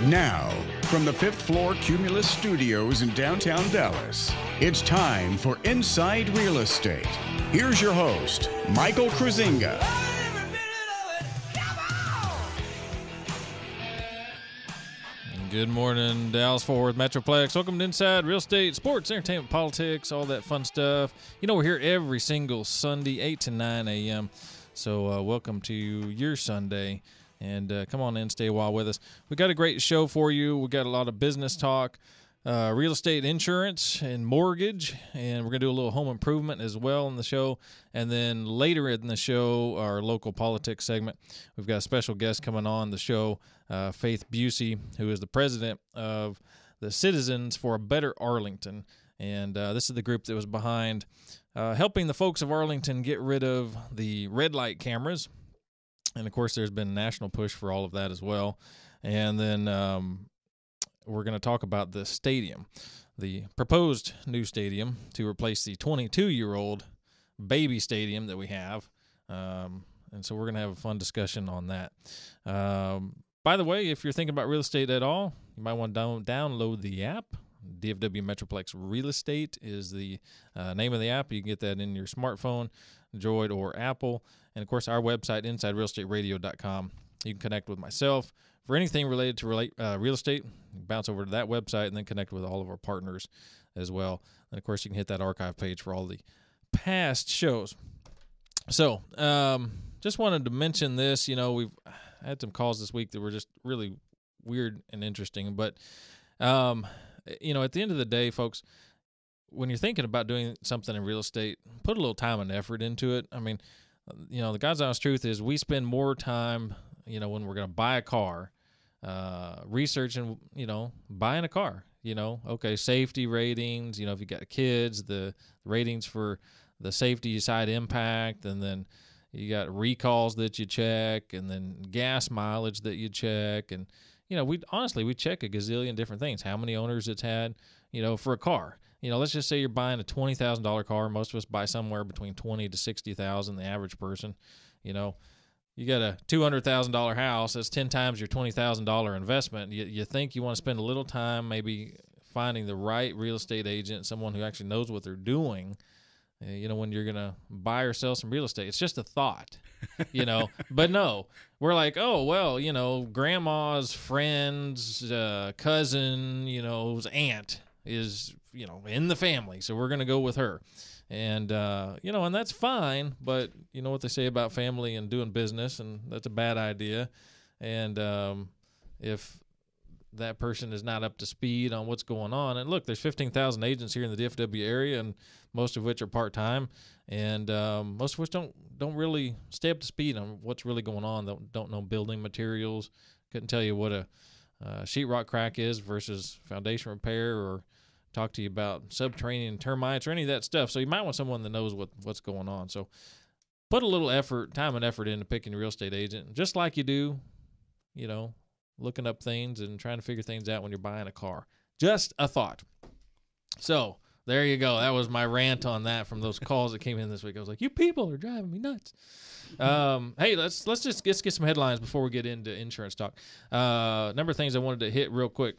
Now, from the 5th floor Cumulus Studios in downtown Dallas, it's time for Inside Real Estate. Here's your host, Michael Kruizinga. Good morning, Dallas-Fort Worth Metroplex. Welcome to Inside Real Estate, sports, entertainment, politics, all that fun stuff. You know, we're here every single Sunday, 8 to 9 a.m., so welcome to your Sunday. And come on in, stay a while with us. We got a great show for you. We got a lot of business talk, real estate insurance and mortgage, and we're going to do a little home improvement as well in the show. And then later in the show, our local politics segment, we've got a special guest coming on the show, Faith Bussey, who is the president of the Citizens for a Better Arlington. And this is the group that was behind helping the folks of Arlington get rid of the red light cameras. And, of course, there's been a national push for all of that as well. And then we're going to talk about the stadium, the proposed new stadium to replace the 22-year-old baby stadium that we have. And so we're going to have a fun discussion on that. By the way, if you're thinking about real estate at all, you might want to download the app. DFW Metroplex Real Estate is the name of the app. You can get that in your smartphone, Droid, or Apple. And, of course, our website, InsideRealEstateRadio.com. You can connect with myself for anything related to real estate. You can bounce over to that website and then connect with all of our partners as well. And, of course, you can hit that archive page for all the past shows. So, just wanted to mention this. You know, we've had some calls this week that were just really weird and interesting. But, you know, at the end of the day, folks, when you're thinking about doing something in real estate, put a little time and effort into it. I mean, you know, the God's honest truth is we spend more time, you know, when we're going to buy a car, researching, you know, buying a car, you know, okay, safety ratings, you know, if you got kids, the ratings for the safety side impact, and then you got recalls that you check, and then gas mileage that you check. And, you know, we check a gazillion different things, how many owners it's had, you know, for a car. You know, let's just say you're buying a $20,000 car. Most of us buy somewhere between $20,000 to $60,000, the average person. You know, you got a $200,000 house. That's 10 times your $20,000 investment. You think you want to spend a little time maybe finding the right real estate agent, someone who actually knows what they're doing, you know, when you're going to buy or sell some real estate. It's just a thought, you know. But no, we're like, oh, well, you know, grandma's friend's cousin, you know's aunt is, you know, in the family, so we're going to go with her. And, you know, and that's fine, but you know what they say about family and doing business, and that's a bad idea. And if that person is not up to speed on what's going on, and look, there's 15,000 agents here in the DFW area, and most of which are part-time, and most of which don't really stay up to speed on what's really going on, don't know building materials, couldn't tell you what a sheetrock crack is versus foundation repair, or talk to you about subterranean termites or any of that stuff. So you might want someone that knows what's going on. So put a little time and effort into picking a real estate agent, just like you do, you know, looking up things and trying to figure things out when you're buying a car. Just a thought. So there you go. That was my rant on that from those calls that came in this week. I was like, you people are driving me nuts. Hey, let's get some headlines before we get into insurance talk. Number of things I wanted to hit real quick.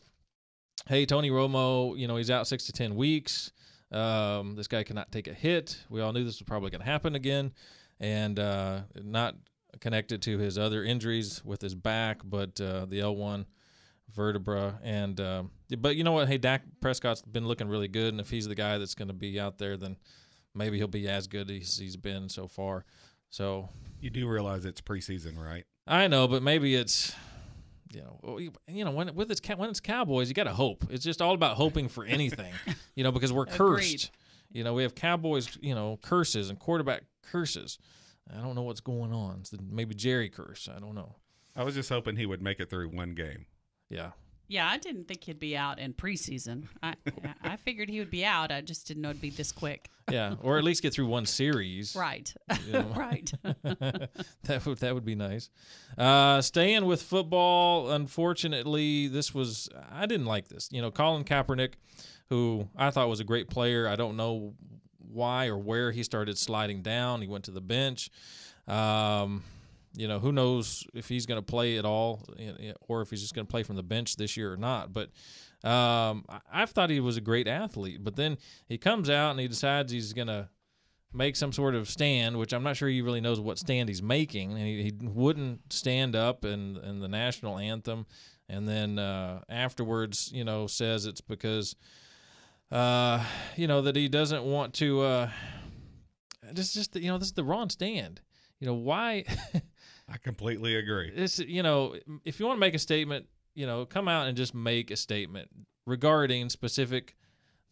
Hey, Tony Romo, you know, he's out 6 to 10 weeks. This guy cannot take a hit. We all knew this was probably going to happen again, and not connected to his other injuries with his back, but the L1 vertebra. And but you know what? Hey, Dak Prescott's been looking really good, and if he's the guy that's going to be out there, then maybe he'll be as good as he's been so far. So you do realize it's preseason, right? I know, but maybe it's. You know, when it's Cowboys, you got to hope. It's just all about hoping for anything, you know, because we're cursed. You know, we have Cowboys, you know, curses and quarterback curses. I don't know what's going on. It's maybe Jerry curse. I don't know. I was just hoping he would make it through one game. Yeah. Yeah, I didn't think he'd be out in preseason. I figured he would be out. I just didn't know it'd be this quick. Yeah, or at least get through one series. Right. You know? Right. That would be nice. Staying with football, unfortunately, I didn't like this. You know, Colin Kaepernick, who I thought was a great player. I don't know why or where he started sliding down. He went to the bench. Who knows if he's going to play at all, or if he's just going to play from the bench this year or not. But I've thought he was a great athlete. But then he comes out and he decides he's going to make some sort of stand, which I'm not sure he really knows what stand he's making. And he wouldn't stand up in the national anthem. And then afterwards, says it's because, that he doesn't want to this is the wrong stand. Why? I completely agree. If you want to make a statement, come out and just make a statement regarding specific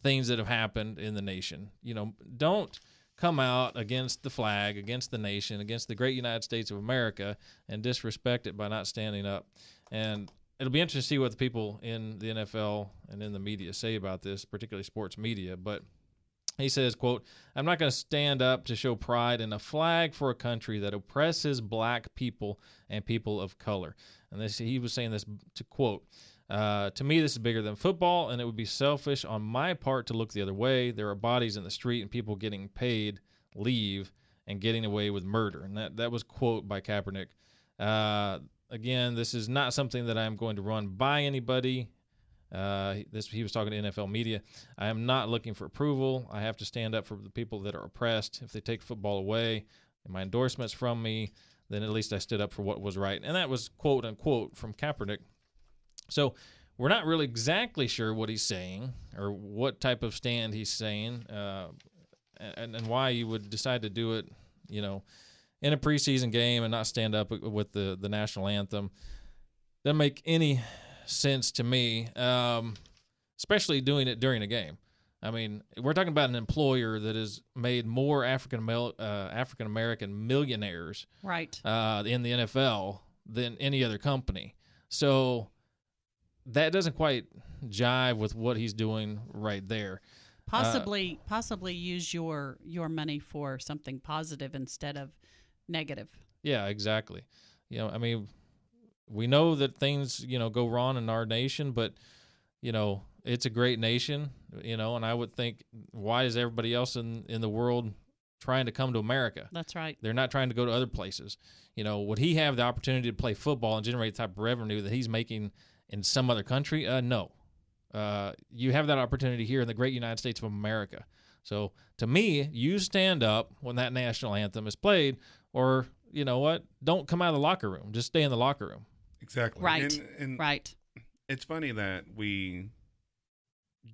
things that have happened in the nation. Don't come out against the flag, against the nation, against the great United States of America and disrespect it by not standing up. And it'll be interesting to see what the people in the NFL and in the media say about this, particularly sports media. But he says, quote, "I'm not going to stand up to show pride in a flag for a country that oppresses black people and people of color." And he was saying this to quote, "To me, this is bigger than football, and it would be selfish on my part to look the other way. There are bodies in the street and people getting paid leave and getting away with murder." And that was quote by Kaepernick. Again, this is not something that I'm going to run by anybody. He was talking to NFL media. "I am not looking for approval. I have to stand up for the people that are oppressed. If they take football away and my endorsements from me, then at least I stood up for what was right." And that was quote unquote from Kaepernick. So we're not really exactly sure what he's saying or what type of stand he's saying, and why you would decide to do it, in a preseason game and not stand up with the national anthem. Doesn't make any sense to me, especially doing it during a game. I mean, we're talking about an employer that has made more African American millionaires right in the NFL than any other company. So that doesn't quite jive with what he's doing right there. Possibly use your money for something positive instead of negative. Yeah, exactly. I mean, we know that things, go wrong in our nation, but, it's a great nation, and I would think, why is everybody else in the world trying to come to America? That's right. They're not trying to go to other places. Would he have the opportunity to play football and generate the type of revenue that he's making in some other country? No. You have that opportunity here in the great United States of America. So to me, you stand up when that national anthem is played, or don't come out of the locker room. Just stay in the locker room. Exactly. Right. And right. It's funny that we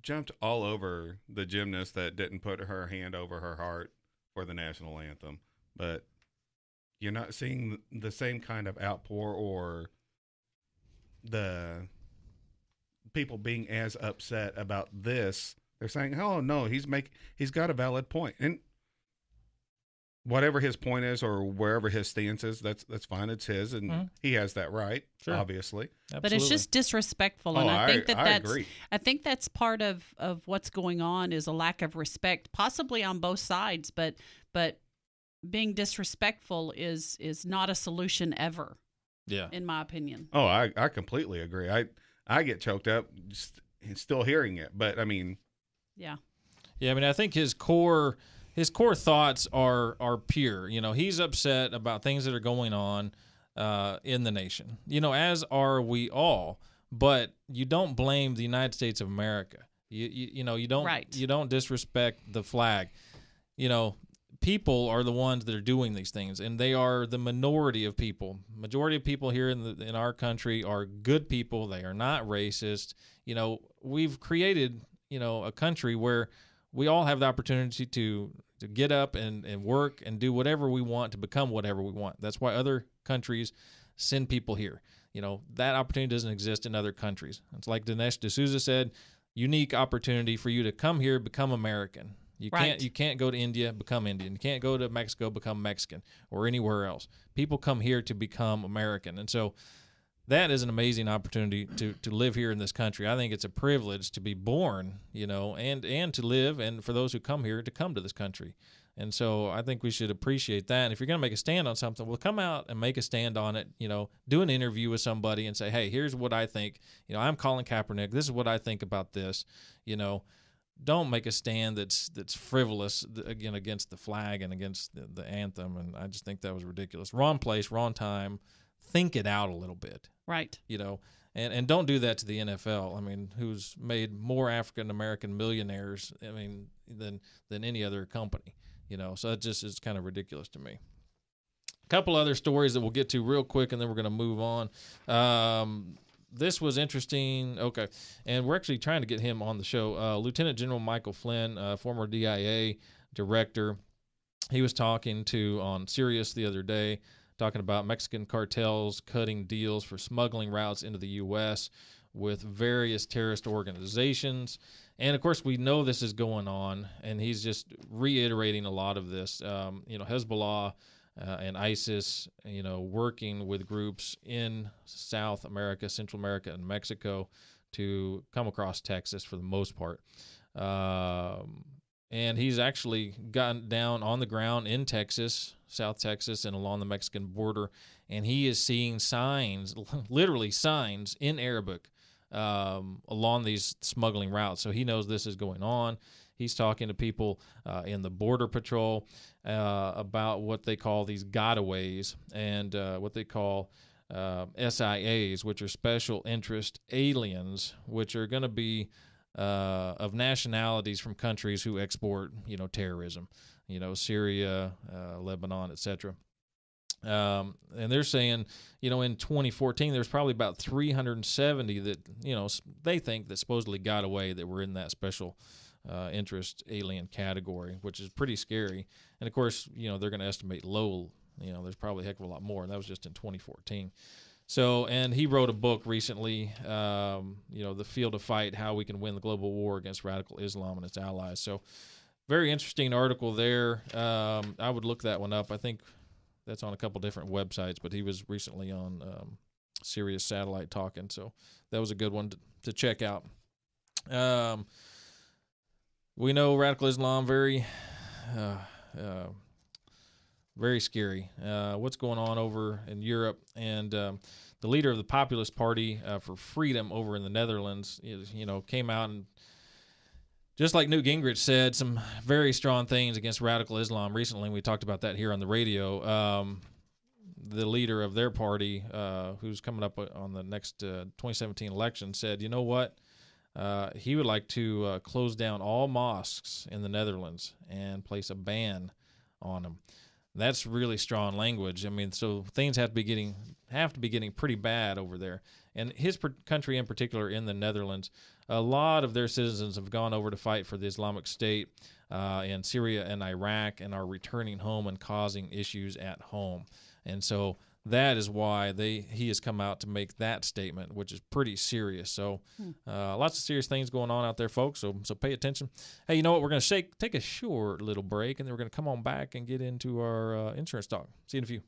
jumped all over the gymnast that didn't put her hand over her heart for the national anthem, but you're not seeing the same kind of outpour or the people being as upset about this. They're saying, "Oh no, he's got a valid point," and whatever his point is or wherever his stance is, that's fine. It's his, and he has that right, obviously. Absolutely. But it's just disrespectful, and I think I agree. I think that's part of what's going on is a lack of respect, possibly on both sides. But being disrespectful is not a solution ever. Yeah, in my opinion. Oh, I completely agree. I get choked up just still hearing it, but I mean, yeah. I mean, I think his core thoughts are pure. He's upset about things that are going on in the nation. As are we all. But you don't blame the United States of America. You don't right. You don't disrespect the flag. People are the ones that are doing these things, and they are the minority of people. Majority of people here in our country are good people. They are not racist. We've created a country where we all have the opportunity to get up and work and do whatever we want to become whatever we want. That's why other countries send people here. That opportunity doesn't exist in other countries. It's like Dinesh D'Souza said, unique opportunity for you to come here, become American. You can't go to India, become Indian. You can't go to Mexico, become Mexican, or anywhere else. People come here to become American. And so that is an amazing opportunity to live here in this country. I think it's a privilege to be born, and to live, and for those who come here to come to this country. And so I think we should appreciate that. And if you're going to make a stand on something, well, come out and make a stand on it. Do an interview with somebody and say, hey, here's what I think. I'm Colin Kaepernick. This is what I think about this. don't make a stand that's frivolous again against the flag and against the anthem. And I just think that was ridiculous. Wrong place, wrong time. Think it out a little bit. Right. And don't do that to the NFL. I mean, who's made more African American millionaires, than any other company. So it just is kind of ridiculous to me. A couple other stories that we'll get to real quick, and then we're going to move on. This was interesting. Okay, and we're actually trying to get him on the show. Lieutenant General Michael Flynn, former DIA director, he was talking on Sirius the other day, talking about Mexican cartels cutting deals for smuggling routes into the U.S. with various terrorist organizations. And, of course, we know this is going on, and he's just reiterating a lot of this. Hezbollah and ISIS, working with groups in South America, Central America, and Mexico to come across Texas for the most part. And he's actually gotten down on the ground in Texas, South Texas, and along the Mexican border, and he is seeing signs, literally signs in Arabic along these smuggling routes. So he knows this is going on. He's talking to people in the Border Patrol about what they call these gotaways and what they call SIAs, which are special interest aliens, which are going to be of nationalities from countries who export, terrorism, Syria, Lebanon, etc. And they're saying, in 2014, there's probably about 370 that, they think that supposedly got away that were in that special interest alien category, which is pretty scary. And, of course, they're going to estimate low. There's probably a heck of a lot more, and that was just in 2014. So, and he wrote a book recently, The Field of Fight, How We Can Win the Global War Against Radical Islam and Its Allies. So, very interesting article there. I would look that one up. I think that's on a couple different websites, but he was recently on Sirius Satellite talking, so that was a good one to check out. We know radical Islam, very scary. What's going on over in Europe, and the leader of the Populist Party for Freedom over in the Netherlands, came out and, just like Newt Gingrich said, some very strong things against radical Islam recently. We talked about that here on the radio. The leader of their party, who's coming up on the next 2017 election, said, you know what? He would like to close down all mosques in the Netherlands and place a ban on them. That's really strong language. So things have to be getting pretty bad over there. And his country in particular, in the Netherlands, a lot of their citizens have gone over to fight for the Islamic State in Syria and Iraq and are returning home and causing issues at home. And so that is why he has come out to make that statement, which is pretty serious. So lots of serious things going on out there, folks, so pay attention. Hey, you know what? We're going to take a short little break, and then we're going to come on back and get into our insurance talk. See you in a few.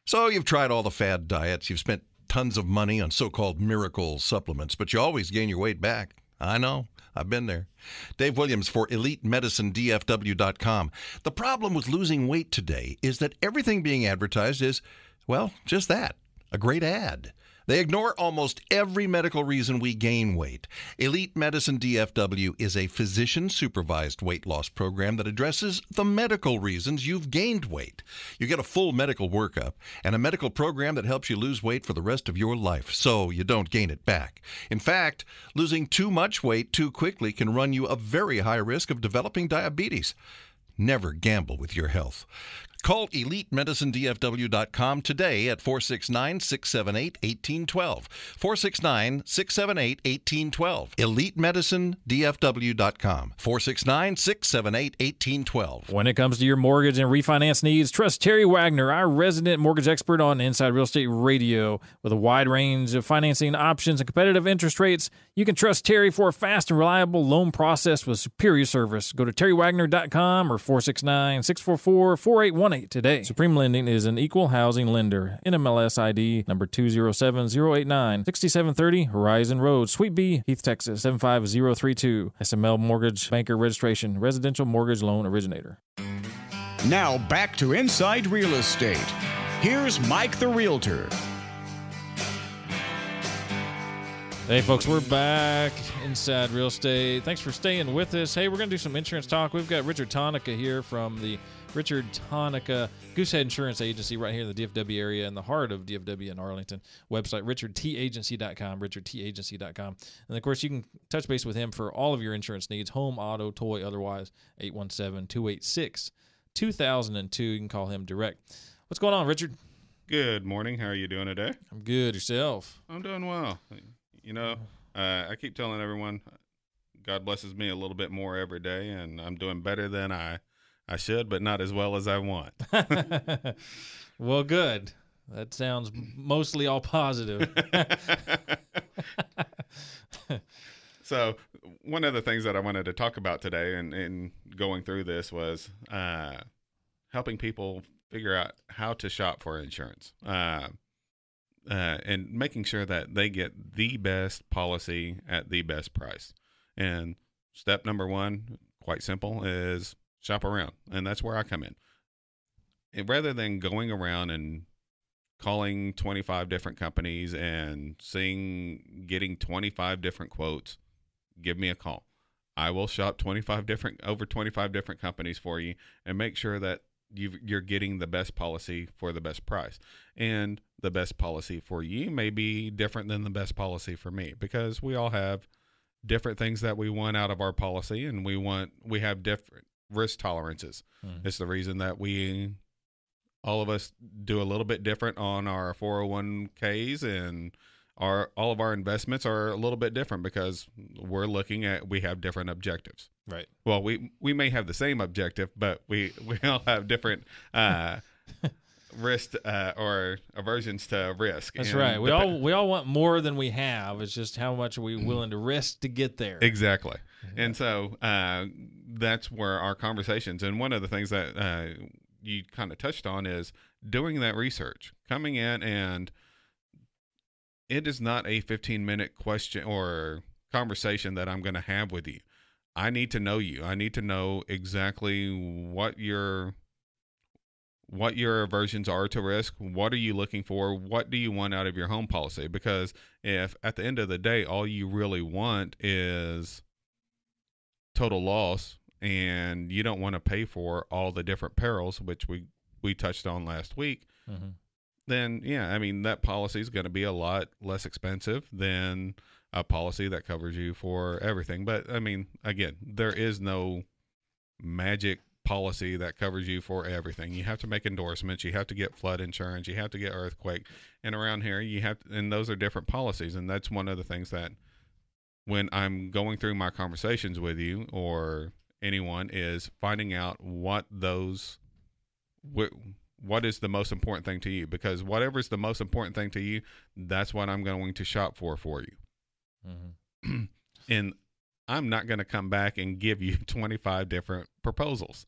So you've tried all the fad diets. You've spent tons of money on so-called miracle supplements, but you always gain your weight back. I know. I've been there. Dave Williams for EliteMedicineDFW.com. The problem with losing weight today is that everything being advertised is, well, just that, a great ad. They ignore almost every medical reason we gain weight. Elite Medicine DFW is a physician-supervised weight loss program that addresses the medical reasons you've gained weight. You get a full medical workup and a medical program that helps you lose weight for the rest of your life so you don't gain it back. In fact, losing too much weight too quickly can run you a very high risk of developing diabetes. Never gamble with your health. Call EliteMedicineDFW.com today at 469-678-1812. 469-678-1812. EliteMedicineDFW.com. 469-678-1812. When it comes to your mortgage and refinance needs, trust Terri Wagner, our resident mortgage expert on Inside Real Estate Radio. With a wide range of financing options and competitive interest rates, you can trust Terri for a fast and reliable loan process with superior service. Go to TerriWagner.com or 469-644-4818 today. Supreme Lending is an equal housing lender. NMLS ID number 207089, 6730 Horizon Road, Suite B, Heath, Texas 75032. SML Mortgage Banker Registration, Residential Mortgage Loan Originator. Now back to Inside Real Estate. Here's Mike the Realtor. Hey, folks, we're back inside real estate. Thanks for staying with us. Hey, we're going to do some insurance talk. We've got Richard Tonica here from the Richard Tonica Goosehead Insurance Agency right here in the DFW area, in the heart of DFW in Arlington. Website, richardtagency.com, richardtagency.com. And, of course, you can touch base with him for all of your insurance needs, home, auto, toy, otherwise, 817-286-2002. You can call him direct. What's going on, Richard? Good morning. How are you doing today? I'm good. Yourself? I'm doing well. You know, I keep telling everyone God blesses me a little bit more every day, and I'm doing better than I should, but not as well as I want. Well, good. That sounds mostly all positive. So one of the things that I wanted to talk about today and going through this was helping people figure out how to shop for insurance. And making sure that they get the best policy at the best price. And step number one, quite simple, is shop around. And that's where I come in. And rather than going around and calling 25 different companies and getting 25 different quotes, give me a call. I will shop over 25 different companies for you and make sure that you're getting the best policy for the best price. And the best policy for you may be different than the best policy for me, because we all have different things that we want out of our policy, and we have different risk tolerances. It's the reason that all of us do a little bit different on our 401ks, and all of our investments are a little bit different because we have different objectives. Right. Well, we may have the same objective, but we all have different risk or aversions to risk. That's right. We all want more than we have. It's just how much are we willing to risk to get there. Exactly. And so that's where our conversations, and one of the things that you kind of touched on is doing that research, coming in, and it is not a 15-minute question or conversation that I'm going to have with you. I need to know you. I need to know exactly what your aversions are to risk. What are you looking for? What do you want out of your home policy? Because if at the end of the day, all you really want is total loss, and you don't want to pay for all the different perils, which we touched on last week, then yeah, I mean, that policy is going to be a lot less expensive than a policy that covers you for everything. But I mean, again, there is no magic policy that covers you for everything. You have to make endorsements. You have to get flood insurance. You have to get earthquake. And around here, and those are different policies. And that's one of the things that when I'm going through my conversations with you or anyone is finding out what is the most important thing to you, because whatever is the most important thing to you, that's what I'm going to shop for you. And I'm not going to come back and give you 25 different proposals.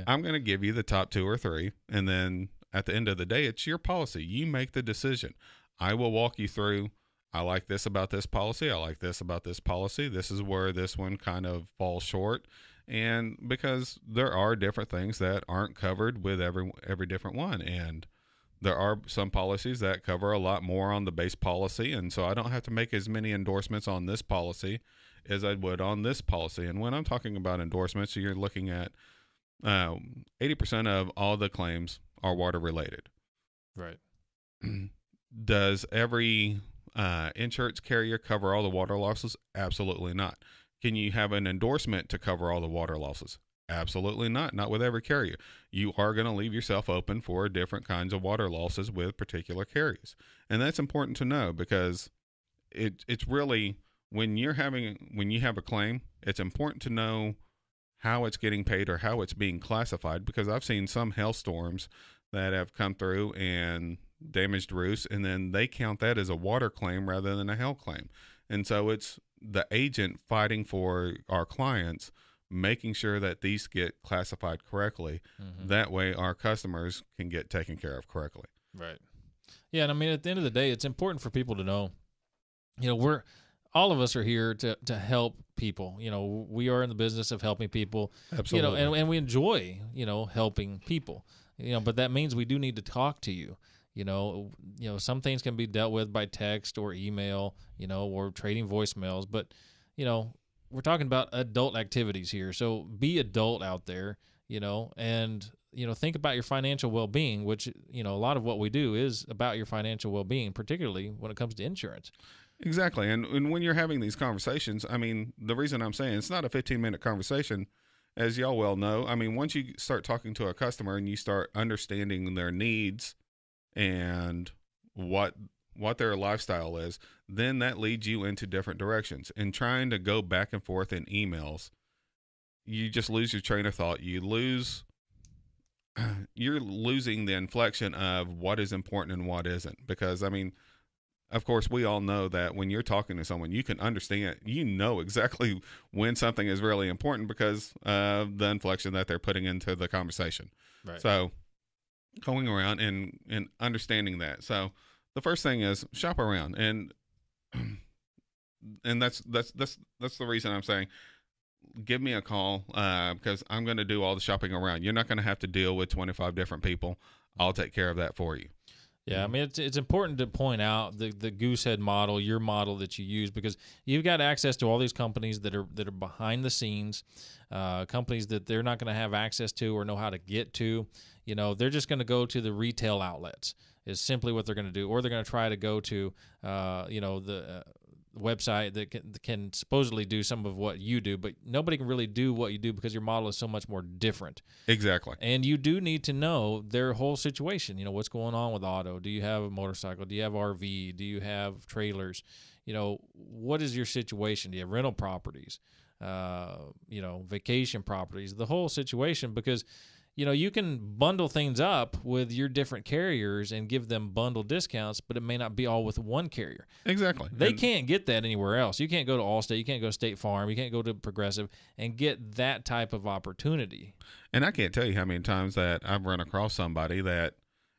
I'm going to give you the top 2 or 3. And then at the end of the day, it's your policy. You make the decision. I will walk you through. I like this about this policy. I like this about this policy. This is where this one kind of falls short. And because there are different things that aren't covered with every different one. And there are some policies that cover a lot more on the base policy. And so I don't have to make as many endorsements on this policy as I would on this policy. And when I'm talking about endorsements, you're looking at 80% of all the claims are water related. Right. Does every insurance carrier cover all the water losses? Absolutely not. Can you have an endorsement to cover all the water losses? Absolutely not. Not with every carrier. You are going to leave yourself open for different kinds of water losses with particular carriers. And that's important to know, because it's really, when you have a claim, it's important to know how it's getting paid or how it's being classified, because I've seen some hailstorms that have come through and damaged roofs, and then they count that as a water claim rather than a hail claim. And so it's the agent fighting for our clients, making sure that these get classified correctly. That way our customers can get taken care of correctly. Right. Yeah, and I mean, at the end of the day, it's important for people to know, all of us are here to help people. We are in the business of helping people. Absolutely. And we enjoy, helping people. But that means we do need to talk to you. Some things can be dealt with by text or email, or trading voicemails. But, we're talking about adult activities here. So be adult out there, and, think about your financial well-being, which, a lot of what we do is about your financial well-being, particularly when it comes to insurance. Exactly. And when you're having these conversations, I mean, the reason I'm saying it's not a 15-minute conversation, as y'all well know. I mean, once you start talking to a customer and you start understanding their needs and what their lifestyle is, then that leads you into different directions. And trying to go back and forth in emails, you just lose your train of thought. You're losing the inflection of what is important and what isn't. Because, I mean, of course, we all know that when you're talking to someone, you can understand, exactly when something is really important because of the inflection that they're putting into the conversation. Right. So going around and understanding that. So the first thing is shop around, and that's the reason I'm saying give me a call because I'm going to do all the shopping around. You're not going to have to deal with 25 different people. I'll take care of that for you. Yeah, I mean, it's important to point out the Goosehead model, your model that you use, because you've got access to all these companies that are behind the scenes, companies that they're not going to have access to or know how to get to. They're just going to go to the retail outlets is simply what they're going to do, or they're going to try to go to, the website that can supposedly do some of what you do, but nobody can really do what you do because your model is so much more different. Exactly. And you do need to know their whole situation. What's going on with auto? Do you have a motorcycle? Do you have RV? Do you have trailers? What is your situation? Do you have rental properties? Vacation properties? The whole situation, because you can bundle things up with your different carriers and give them bundle discounts, but it may not be all with one carrier. Exactly. They can't get that anywhere else. You can't go to Allstate. You can't go to State Farm. You can't go to Progressive and get that type of opportunity. And I can't tell you how many times that I've run across somebody that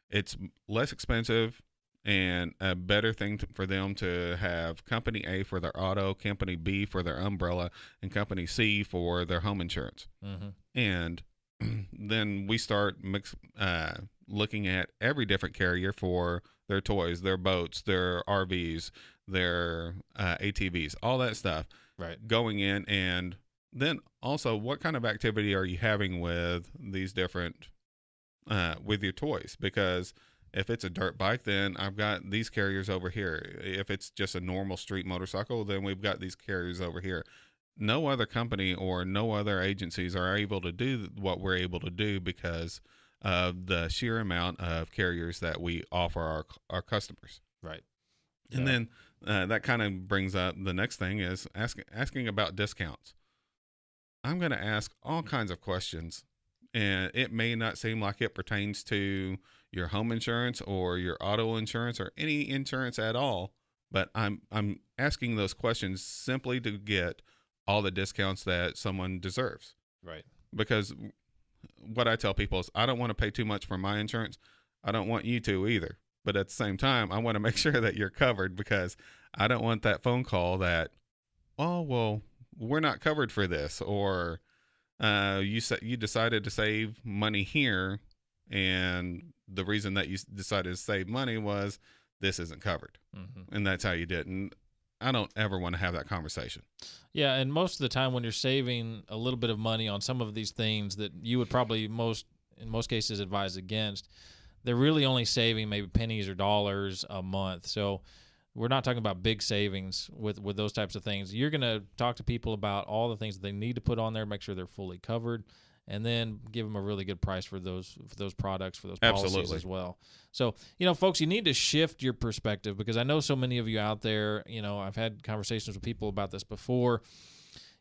it's less expensive and a better thing for them to have company A for their auto, company B for their umbrella, and company C for their home insurance. Mm-hmm. And then we start looking at every different carrier for their toys, their boats, their RVs, their ATVs, all that stuff. Right. Going in, and then also what kind of activity are you having with these different with your toys? Because if it's a dirt bike, then I've got these carriers over here. If it's just a normal street motorcycle, then we've got these carriers over here. No other company or no other agencies are able to do what we're able to do because of the sheer amount of carriers that we offer our customers. Right. And then that kind of brings up the next thing is asking about discounts. I'm going to ask all kinds of questions, and it may not seem like it pertains to your home insurance or your auto insurance or any insurance at all, but I'm asking those questions simply to get all the discounts that someone deserves. Right. Because what I tell people is I don't want to pay too much for my insurance. I don't want you to either. But at the same time, I want to make sure that you're covered because I don't want that phone call that, oh, well, we're not covered for this. Or you decided to save money here, and the reason that you decided to save money was this isn't covered. Mm-hmm. And that's how you did it. And I don't ever want to have that conversation. Yeah, and most of the time when you're saving a little bit of money on some of these things that you would probably in most cases advise against, they're really only saving maybe pennies or dollars a month. So we're not talking about big savings with those types of things. You're going to talk to people about all the things that they need to put on there, make sure they're fully covered, and then give them a really good price for those products, for those policies Absolutely. As well. So, folks, you need to shift your perspective because I know so many of you out there, I've had conversations with people about this before.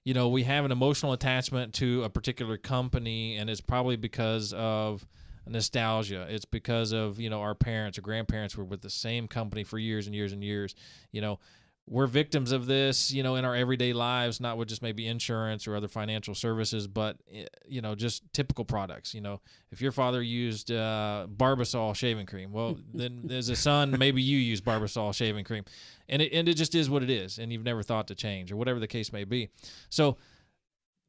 We have an emotional attachment to a particular company, and it's probably because of nostalgia. It's because of, our parents or grandparents were with the same company for years and years and years. We're victims of this, in our everyday lives, not with just maybe insurance or other financial services, but, just typical products. If your father used Barbasol shaving cream, well, then as a son, maybe you use Barbasol shaving cream. And it just is what it is, and you've never thought to change or whatever the case may be. So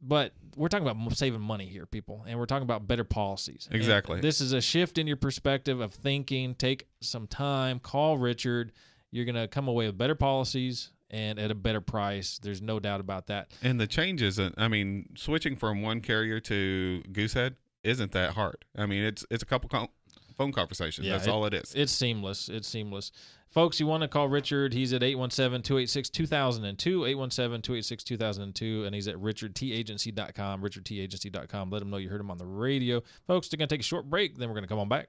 But we're talking about saving money here, people, and we're talking about better policies. Exactly. And this is a shift in your perspective of thinking. Take some time. Call Richard. You're going to come away with better policies and at a better price. There's no doubt about that. And the changes, I mean, switching from one carrier to Goosehead isn't that hard. I mean, it's a couple phone conversations. Yeah, That's all it is. It's seamless. It's seamless. Folks, you want to call Richard. He's at 817-286-2002, 817-286-2002, and he's at richardtagency.com, richardtagency.com. Let him know you heard him on the radio. Folks, they're going to take a short break, then we're going to come on back.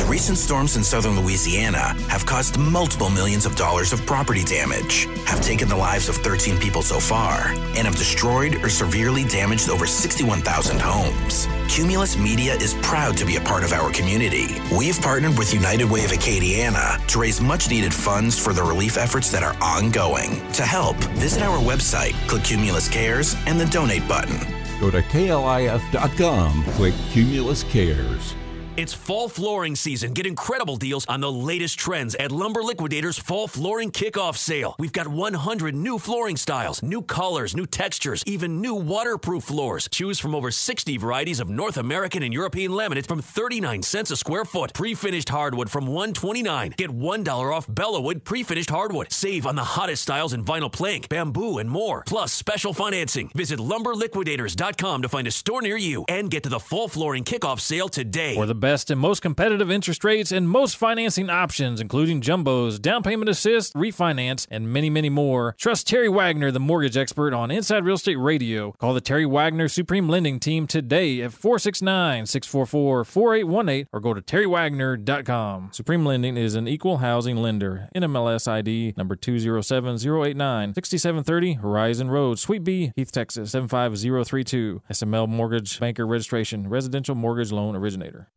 Recent storms in southern Louisiana have caused multiple millions of dollars of property damage, have taken the lives of 13 people so far, and have destroyed or severely damaged over 61,000 homes. Cumulus Media is proud to be a part of our community. We've partnered with United Way of Acadiana to raise much-needed funds for the relief efforts that are ongoing. To help, visit our website, click Cumulus Cares, and the Donate button. Go to KLIF.com, click Cumulus Cares. It's fall flooring season. Get incredible deals on the latest trends at Lumber Liquidators Fall Flooring Kickoff Sale. We've got 100 new flooring styles, new colors, new textures, even new waterproof floors. Choose from over 60 varieties of North American and European laminate from 39 cents a square foot. Pre-finished hardwood from $129. Get $1 off Bellawood pre-finished hardwood. Save on the hottest styles in vinyl plank, bamboo, and more. Plus special financing. Visit lumberliquidators.com to find a store near you and get to the Fall Flooring Kickoff Sale today. For the best and most competitive interest rates and most financing options, including jumbos, down payment assist, refinance, and many, many more. Trust Terry Wagner, the mortgage expert on Inside Real Estate Radio. Call the Terry Wagner Supreme Lending Team today at 469-644-4818 or go to terrywagner.com. Supreme Lending is an equal housing lender. NMLS ID number 207089, 6730 Horizon Road, Suite B, Heath, Texas 75032. SML Mortgage Banker Registration, Residential Mortgage Loan Originator.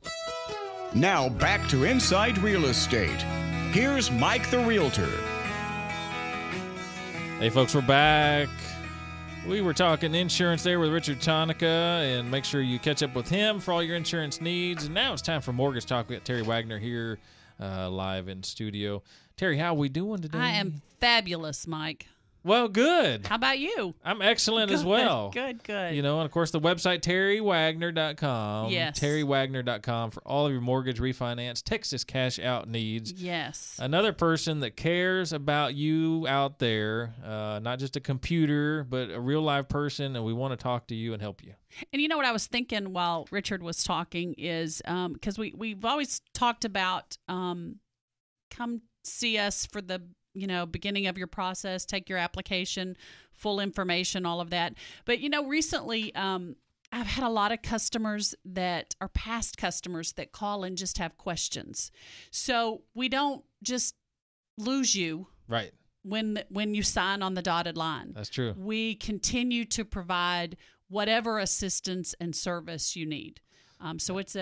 Now back to Inside Real Estate. Here's Mike the Realtor. Hey folks, we're back. We were talking insurance there with Richard Tonica, and make sure you catch up with him for all your insurance needs. And now it's time for Mortgage Talk. We got Terry Wagner here live in studio. Terry, how are we doing today? I am fabulous, Mike. Well, good. How about you? I'm excellent as well. Good. You know, and of course the website, terrywagner.com. Yes. Terrywagner.com for all of your mortgage refinance, Texas cash out needs. Yes. Another person that cares about you out there, not just a computer, but a real live person, and we want to talk to you and help you. And you know what I was thinking while Richard was talking is, because we've always talked about come see us for the beginning of your process, take your application, full information, all of that. But, recently I've had a lot of customers that are past customers that call and just have questions. So we don't just lose you. Right. When you sign on the dotted line. That's true. We continue to provide whatever assistance and service you need. So it's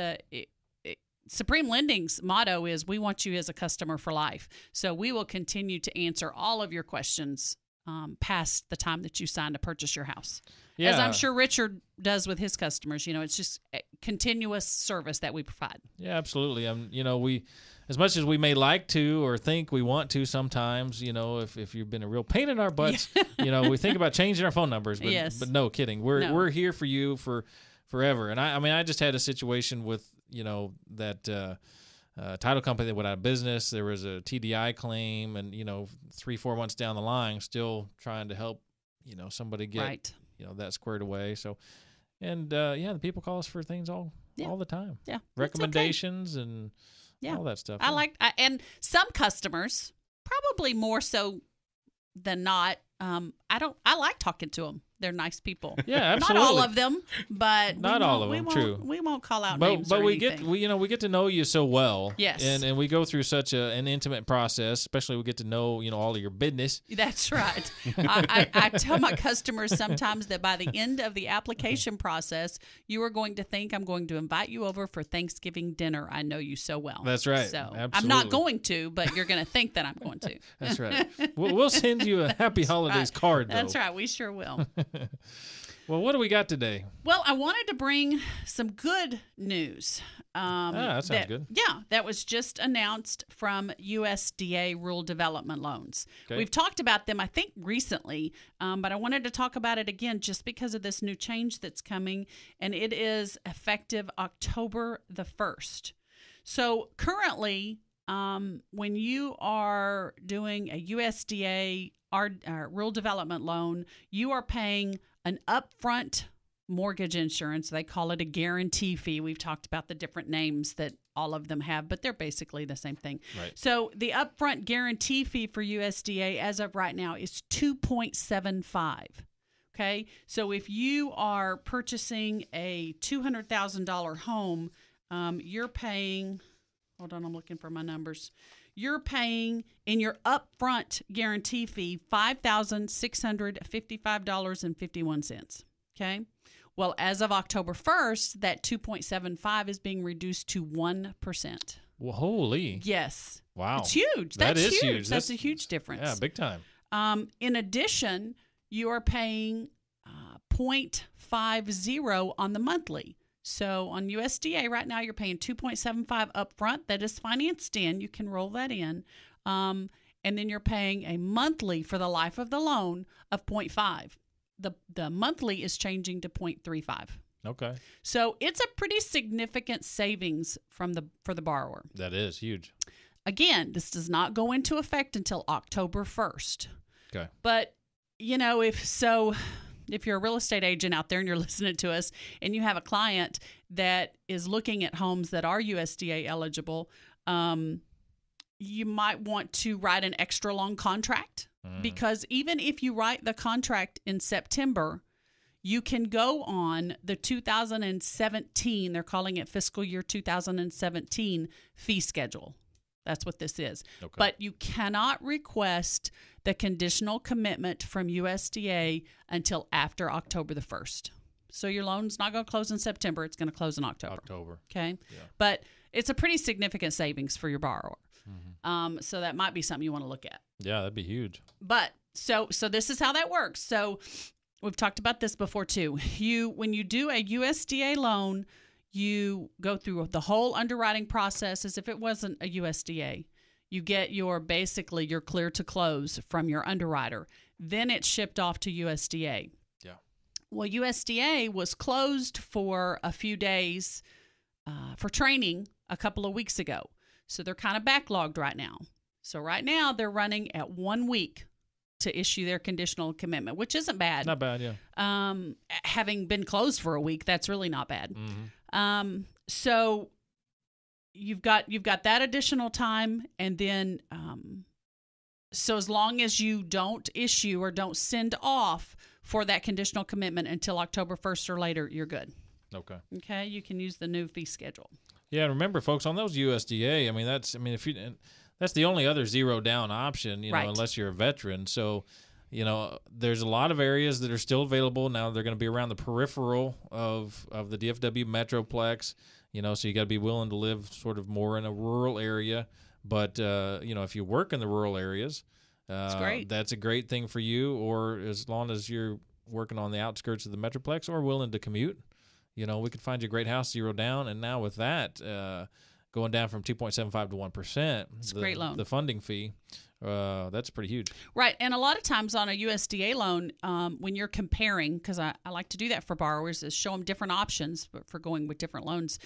Supreme Lending's motto is, we want you as a customer for life. So we will continue to answer all of your questions past the time that you sign to purchase your house. Yeah. As I'm sure Richard does with his customers. It's just a continuous service that we provide. Yeah, absolutely. We, as much as we may like to or think we want to sometimes, if you've been a real pain in our butts, we think about changing our phone numbers. But, yes. But no kidding. We're here for you for forever. And I just had a situation with, that title company that went out of business. There was a TDI claim, and 3-4 months down the line, still trying to help somebody get right. That squared away. So, and the people call us for things all the time. Yeah, recommendations and all that stuff. And some customers, probably more so than not. I like talking to them. They're nice people. Yeah, absolutely. Not all of them, but not all of them. True. We won't call out names. But we anything. get to know you so well. Yes. And we go through such an intimate process. Especially we get to know all of your business. That's right. I tell my customers sometimes that by the end of the application process, you are going to think I'm going to invite you over for Thanksgiving dinner. I know you so well. That's right. So absolutely. I'm not going to, but you're going to think that I'm going to. That's right. We'll send you a Happy Holidays card, though. That's right. We sure will. Well, what do we got today? Well, I wanted to bring some good news. That sounds good. Yeah, that was just announced from USDA Rural Development Loans. Okay. We've talked about them, I think, recently, but I wanted to talk about it again just because of this new change that's coming, and it is effective October the 1st. So currently, when you are doing a USDA Rural Development Loan, you are paying an upfront mortgage insurance. They call it a guarantee fee. We've talked about the different names that all of them have, but they're basically the same thing. Right. So the upfront guarantee fee for USDA as of right now is 2.75. Okay. So if you are purchasing a $200,000 home, you're paying, hold on, I'm looking for my numbers. You're paying in your upfront guarantee fee $5,655.51. Okay. Well, as of October 1st, that 2.75 is being reduced to 1%. Well, holy. Yes. Wow. It's huge. That That's is huge. huge. That's a huge difference. Yeah, big time. In addition, you are paying 0.50 on the monthly. So on USDA right now, you're paying 2.75 upfront. That is financed in. You can roll that in. And then you're paying a monthly for the life of the loan of 0.5. The monthly is changing to 0.35. Okay. So it's a pretty significant savings for the borrower. That is huge. Again, this does not go into effect until October 1st. Okay. But, if you're a real estate agent out there and you're listening to us and you have a client that is looking at homes that are USDA eligible, you might want to write an extra long contract because even if you write the contract in September, you can go on the 2017, they're calling it fiscal year 2017 fee schedule. That's what this is. Okay. But you cannot request the conditional commitment from USDA until after October the 1st. So your loan's not going to close in September. It's going to close in October. Okay? Yeah. But it's a pretty significant savings for your borrower. Mm-hmm. So that might be something you want to look at. Yeah, that'd be huge. But so this is how that works. So we've talked about this before too. When you do a USDA loan, you go through the whole underwriting process as if it wasn't a USDA. You get your clear to close from your underwriter. Then it's shipped off to USDA. Yeah. Well, USDA was closed for a few days for training a couple of weeks ago. So they're kind of backlogged right now. So right now they're running at 1 week to issue their conditional commitment, which isn't bad. Not bad, yeah. Having been closed for a week, that's really not bad. Mm-hmm. So you've got that additional time, and then so as long as you don't issue or don't send off for that conditional commitment until October 1st or later, you're good. Okay, you can use the new fee schedule. Yeah, remember, folks, on those USDA, that's the only other zero down option, right, unless you're a veteran. So, there's a lot of areas that are still available. Now they're going to be around the peripheral of the DFW Metroplex, so you got to be willing to live sort of more in a rural area. But, if you work in the rural areas, that's great. That's a great thing for you, or as long as you're working on the outskirts of the Metroplex or willing to commute. We could find you a great house, zero down. And now with that, going down from 2.75 to 1%, it's a great loan. The funding fee, that's pretty huge. Right. And a lot of times on a USDA loan, when you're comparing, because I like to do that for borrowers, is show them different options for going with different loans.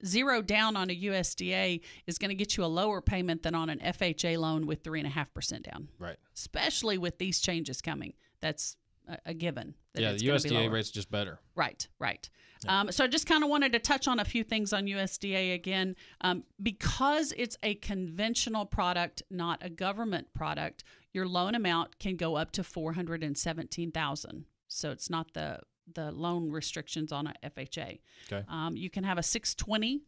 Zero down on a USDA is going to get you a lower payment than on an FHA loan with 3.5% down. Right. Especially with these changes coming. That's a given. Yeah, the USDA rate's just better. Right. Yeah. So I just kind of wanted to touch on a few things on USDA again. Because it's a conventional product, not a government product, your loan amount can go up to $417,000. So it's not the loan restrictions on a FHA. Okay. You can have a 620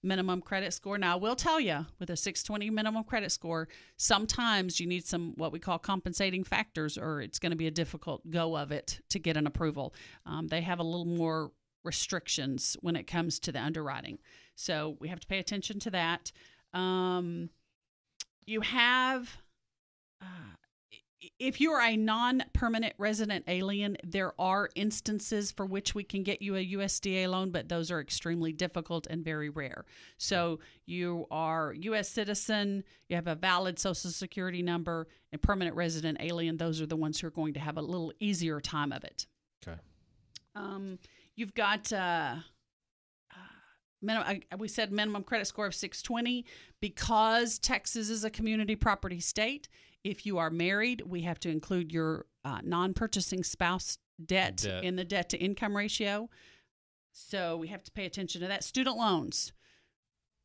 minimum credit score. Now, I will tell you, with a 620 minimum credit score, sometimes you need some what we call compensating factors, or it's going to be a difficult go of it to get an approval. They have a little more restrictions when it comes to the underwriting. So we have to pay attention to that. You have, if you are a non-permanent resident alien, there are instances for which we can get you a USDA loan, but those are extremely difficult and very rare. So you are U.S. citizen, you have a valid Social Security number, and permanent resident alien. Those are the ones who are going to have a little easier time of it. Okay. You've got we said minimum credit score of 620 because Texas is a community property state. If you are married, we have to include your non-purchasing spouse debt in the debt-to-income ratio. So we have to pay attention to that. Student loans,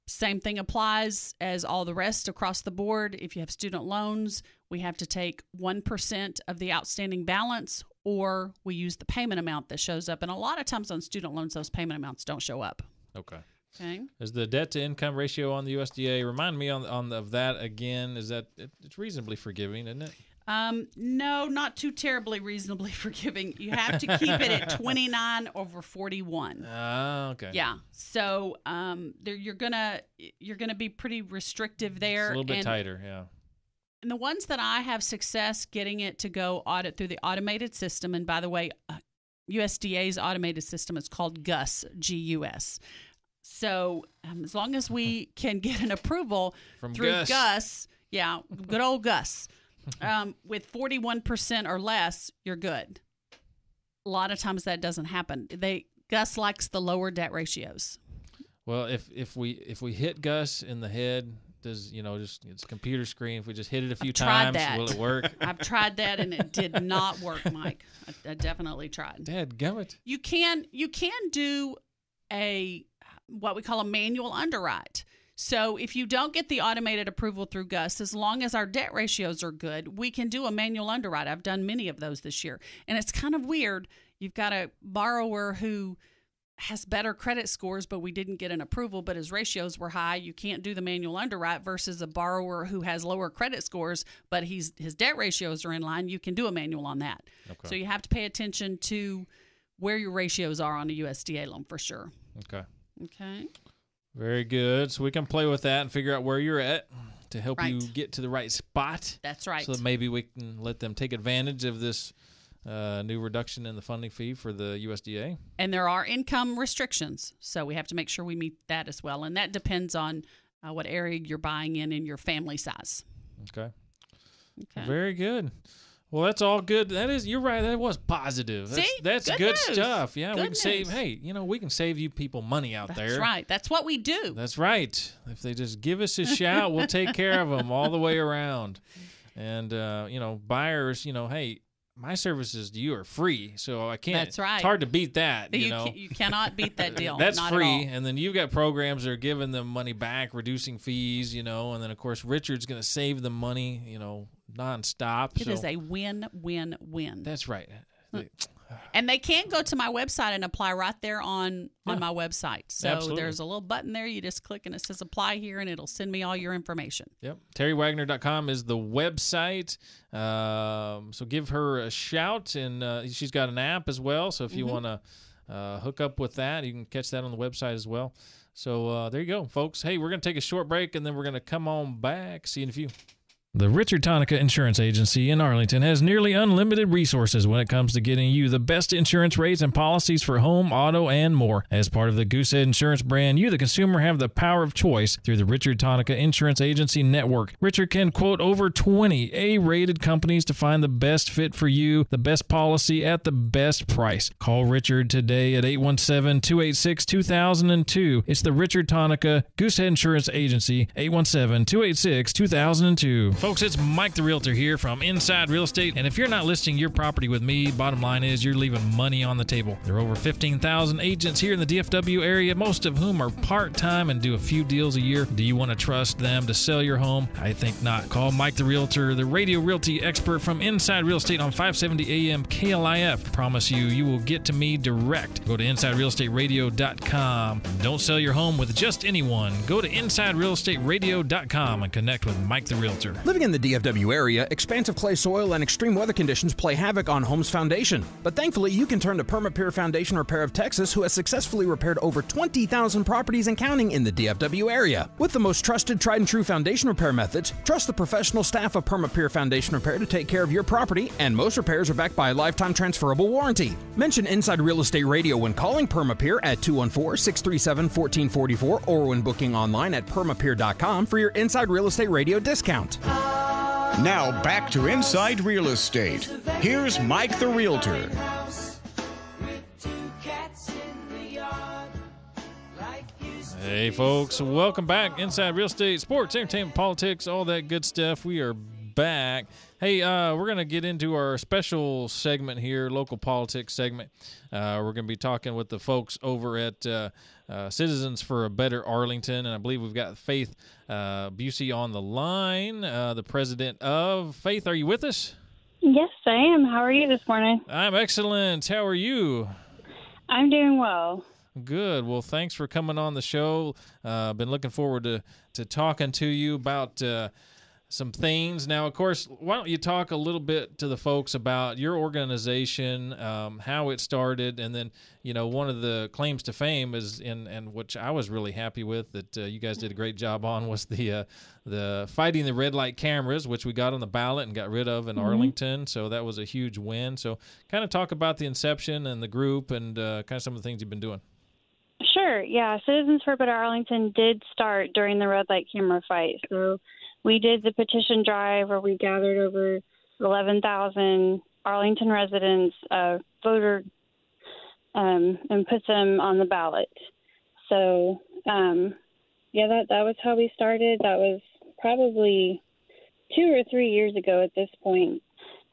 same thing applies as all the rest across the board. If you have student loans, we have to take 1% of the outstanding balance, or we use the payment amount that shows up. And a lot of times on student loans, those payment amounts don't show up. Okay. Okay. Is the debt-to-income ratio on the USDA, remind me of that again, is that it's reasonably forgiving, isn't it? No, not too terribly reasonably forgiving. You have to keep it at 29/41. Okay. Yeah. So you're gonna be pretty restrictive there. It's a little bit tighter, yeah. And the ones that I have success getting it to go audit through the automated system, and by the way, USDA's automated system is called GUS, G-U-S. So as long as we can get an approval through GUS, yeah, good old GUS, with 41% or less, you're good. A lot of times that doesn't happen. GUS likes the lower debt ratios. Well, if we hit GUS in the head, does it's a computer screen? If we just hit it a few times, will it work? I've tried that and it did not work, Mike. I definitely tried. Dadgummit. You can do what we call a manual underwrite. So if you don't get the automated approval through GUS, as long as our debt ratios are good, we can do a manual underwrite. I've done many of those this year. And it's kind of weird. You've got a borrower who has better credit scores, but we didn't get an approval, but his ratios were high. You can't do the manual underwrite versus a borrower who has lower credit scores, but his debt ratios are in line. You can do a manual on that. Okay. So you have to pay attention to where your ratios are on a USDA loan for sure. Okay. Okay. Very good. So we can play with that and figure out where you're at to help you get to the right spot. That's right. So that maybe we can let them take advantage of this new reduction in the funding fee for the USDA. And there are income restrictions, so we have to make sure we meet that as well. And that depends on what area you're buying in and your family size. Okay. Very good. Well, that's all good. You're right. That was positive. That's good stuff. Yeah, we can save. Hey, we can save you people money out there. That's right. That's what we do. That's right. If they just give us a shout, we'll take care of them all the way around. And buyers, hey, my services to you are free, so I can't. That's right. It's hard to beat that. You cannot beat that deal. That's not free, at all. and then you've got programs that are giving them money back, reducing fees, and then of course Richard's going to save them money, nonstop. It is a win-win-win. That's right. And they can go to my website and apply right there on my website. So Absolutely. There's a little button there. You just click and it says apply here, and it'll send me all your information. Yep. TerriWagner.com is the website. So give her a shout, and she's got an app as well. So if you want to hook up with that, you can catch that on the website as well. So there you go, folks. Hey, we're going to take a short break, and then we're going to come on back. See you in a few. The Richard Tonica Insurance Agency in Arlington has nearly unlimited resources when it comes to getting you the best insurance rates and policies for home, auto, and more. As part of the Goosehead Insurance brand, you, the consumer, have the power of choice through the Richard Tonica Insurance Agency Network. Richard can quote over 20 A-rated companies to find the best fit for you, the best policy at the best price. Call Richard today at 817-286-2002. It's the Richard Tonica Goosehead Insurance Agency, 817-286-2002. Folks, it's Mike the Realtor here from Inside Real Estate, and if you're not listing your property with me, bottom line is you're leaving money on the table. There are over 15,000 agents here in the DFW area, most of whom are part-time and do a few deals a year. Do you want to trust them to sell your home? I think not. Call Mike the Realtor, the radio realty expert from Inside Real Estate on 570 AM KLIF. Promise you will get to me direct. Go to InsideRealEstateRadio.com. Don't sell your home with just anyone. Go to InsideRealEstateRadio.com and connect with Mike the Realtor. Living in the DFW area, expansive clay soil and extreme weather conditions play havoc on homes' foundation. But thankfully, you can turn to Perma-Pure Foundation Repair of Texas, who has successfully repaired over 20,000 properties and counting in the DFW area. With the most trusted, tried and true foundation repair methods, trust the professional staff of Perma-Pure Foundation Repair to take care of your property, and most repairs are backed by a lifetime transferable warranty. Mention Inside Real Estate Radio when calling Perma-Pure at 214-637-1444 or when booking online at permapure.com for your Inside Real Estate Radio discount. Now back to Inside Real Estate. Here's Mike the Realtor. Hey folks, welcome back. Inside Real Estate, sports, entertainment, politics, all that good stuff. We are back. Hey, we're going to get into our special segment here, local politics segment. We're going to be talking with the folks over at Citizens for a Better Arlington, and I believe we've got Faith Bussey on the line, the president of Faith. Are you with us? Yes, I am. How are you this morning? I'm excellent. How are you? I'm doing well. Good. Well, thanks for coming on the show. Been looking forward to talking to you about some things. Now, of course, why don't you talk a little bit to the folks about your organization, how it started, and then, you know, one of the claims to fame is, and which I was really happy with that you guys did a great job on, was the fighting the red light cameras, which we got on the ballot and got rid of in Arlington. So that was a huge win. So kind of talk about the inception and the group and kind of some of the things you've been doing. Sure. Yeah. Citizens for Better Arlington did start during the red light camera fight. So we did the petition drive where we gathered over 11,000 Arlington residents, voter, and put them on the ballot. So, yeah, that was how we started. That was probably 2 or 3 years ago at this point.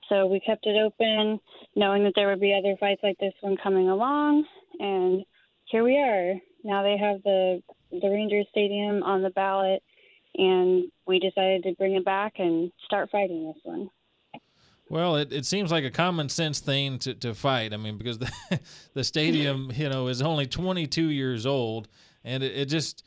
So we kept it open, knowing that there would be other fights like this one coming along, and here we are. Now they have the Rangers Stadium on the ballot, and we decided to bring it back and start fighting this one. Well, it seems like a common sense thing to fight. I mean, because the stadium, you know, is only 22 years old, and it just,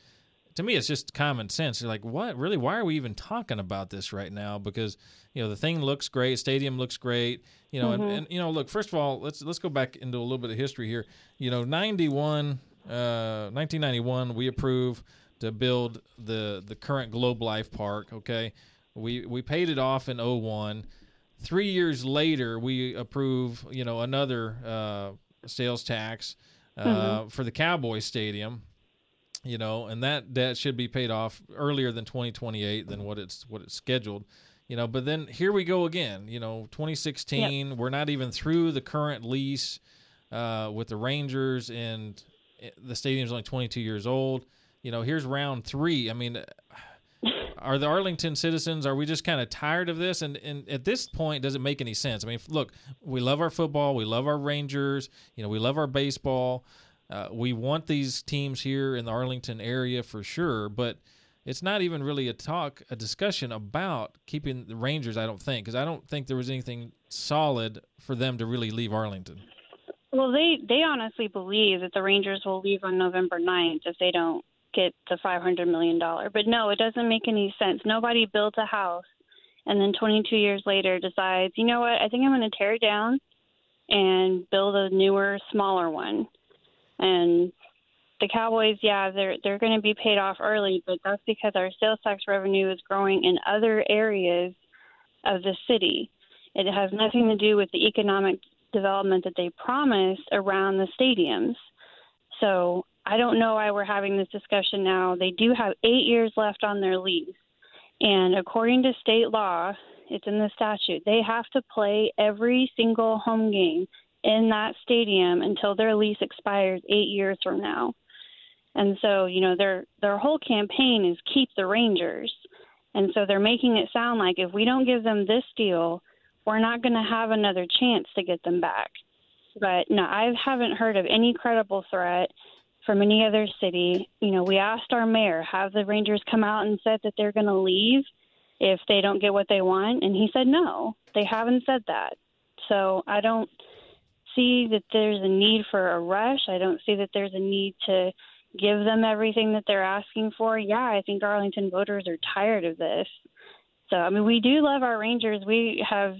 to me, it's just common sense. You're like, what? Really? Why are we even talking about this right now? Because, you know, the thing looks great, stadium looks great, you know, and you know, look, first of all, let's go back into a little bit of history here. You know, 1991, we approved to build the current Globe Life Park, okay? We paid it off in 2001. 3 years later, we approve, you know, another sales tax for the Cowboys Stadium, you know, and that debt should be paid off earlier than 2028 than what it's scheduled, you know. But then here we go again, you know, 2016. Yep. We're not even through the current lease with the Rangers, and the stadium's only 22 years old. You know, here's round 3. I mean, are the Arlington citizens, are we just kind of tired of this? And at this point, does it make any sense? I mean, look, we love our football. We love our Rangers. You know, we love our baseball. We want these teams here in the Arlington area for sure, but it's not even really a discussion about keeping the Rangers, I don't think, because I don't think there was anything solid for them to really leave Arlington. Well, they honestly believe that the Rangers will leave on November 9th if they don't get the $500 million. But no, it doesn't make any sense. Nobody built a house and then 22 years later decides, you know what, I think I'm going to tear it down and build a newer, smaller one. And the Cowboys, yeah, they're going to be paid off early, but that's because our sales tax revenue is growing in other areas of the city. It has nothing to do with the economic development that they promised around the stadiums. So I don't know why we're having this discussion now. They do have 8 years left on their lease. And according to state law, it's in the statute, they have to play every single home game in that stadium until their lease expires 8 years from now. And so, you know, their whole campaign is keep the Rangers. And so they're making it sound like if we don't give them this deal, we're not going to have another chance to get them back. But no, I haven't heard of any credible threat from any other city. You know, we asked our mayor, have the Rangers come out and said that they're going to leave if they don't get what they want? And he said no, they haven't said that. So I don't see that there's a need for a rush. I don't see that there's a need to give them everything that they're asking for. Yeah, I think Arlington voters are tired of this. So, I mean, we do love our Rangers. We have